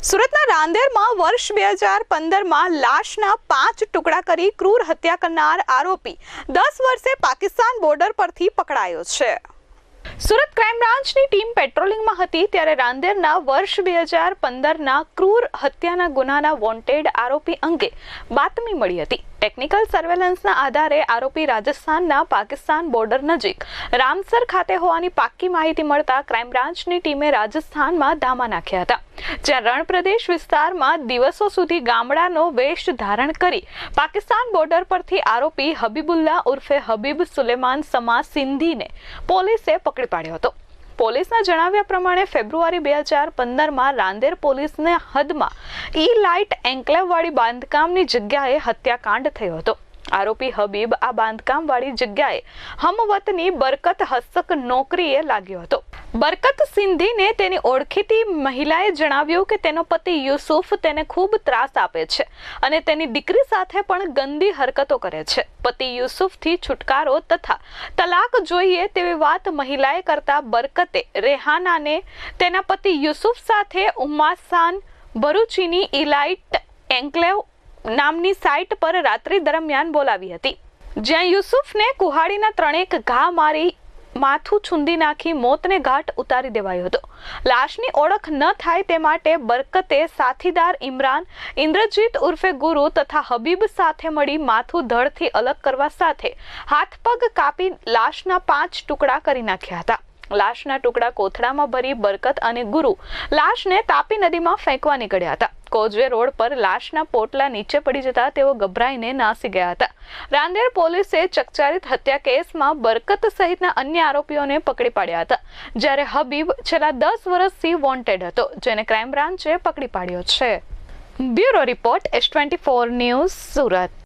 સુરતના રાંદેરમાં વર્ષ 2015માં લાશના 5 ટુકડા કરી ક્રૂર હત્યા કરનાર આરોપી 10 વર્ષે પાકિસ્તાન બોર્ડર પરથી પકડાયો છે। સુરત ક્રાઇમ બ્રાન્ચની ટીમ પેટ્રોલિંગમાં હતી ત્યારે રાંદેરના વર્ષ 2015ના ક્રૂર હત્યાના ગુનાના વોન્ટેડ આરોપી અંગે બાતમી મળી હતી। ટેકનિકલ સર્વેલન્સના આધારે આરોપી રાજસ્થાનના પાકિસ્તાન બોર્ડર નજીક રામસર ખાતે હોવાની પાક્કી માહિતી મળતા ક્રાઇમ બ્રાન્ચની ટીમે રાજસ્થાનમાં ધામા નાખ્યા હતા, જ્યાં રણ પ્રદેશ વિસ્તારમાં દિવસો સુધી ગામડાનો વેશ ધારણ કરી પાકિસ્તાન બોર્ડર પરથી આરોપી હબીબુલ્લા ઉર્ફે હબીબ સુલેમાન સમા સિંધીને પોલીસે પકડી પાડ્યો હતો। પોલીસના જણાવ્યા પ્રમાણે ફેબ્રુઆરી 2015માં રાંદેર પોલીસને હદમાં લાઇટ એન્કલેવવાળી બાંધકામની જગ્યાએ હત્યાકાંડ થયો હતો। આરોપી હબીબ આ બાંધકામવાળી જગ્યાએ હમવતની બરકત હસ્તક નોકરીએ લાગ્યો હતો। બરકત સિંધીને તેની ઓળખીતી મહિલાએ જણાવ્યું કે તેનો પતિ યુસુફ તેને ખૂબ ત્રાસ આપે છે અને તેની દીકરી સાથે પણ ગંદી હરકતો કરે છે। પતિ યુસુફથી છુટકારો તથા તલાક જોઈએ તેવી વાત મહિલાએ કરતા બરકતે રેહાનાને તેના પતિ યુસુફ સાથે ઉમ્માસાન ભરૂચીની ઇલાઇટ એન્કલેવ નામની સાઇટ પર રાત્રિ દરમિયાન બોલાવી હતી, જ્યાં યુસુફને કુહાડીના 3 ઘા મારી માથું છૂંદી નાખી મોતને ઘાટ ઉતારી દેવાયો હતો। લાશની ઓળખ ન થાય તે માટે બરકતે સાથીદાર ઇમરાન, ઇન્દ્રજીત ઉર્ફે ગુરુ તથા હબીબ સાથે મળી માથું ધડથી અલગ કરવા સાથે હાથ પગ કાપી લાશના 5 ટુકડા કરી નાખ્યા હતા। લાશના ટુકડા કોથળામાં ભરી બરકત અને ગુરુ લાશને તાપી નદીમાં ફેંકવા નીકળ્યા હતા। કોઝવે રોડ પર લાશના પોટલા નીચે પડી જતા તેઓ ગભરાઈને નાસી ગયા હતા। રાંદેર પોલીસે ચકચારિત હત્યા કેસમાં બરકત સહિતના અન્ય આરોપીઓને પકડી પાડ્યા હતા, જ્યારે હબીબ છેલ્લા 10 વર્ષથી વોન્ટેડ હતો, જેને ક્રાઇમ બ્રાન્ચે પકડી પાડ્યો છે। Bureau report S24 news Surat.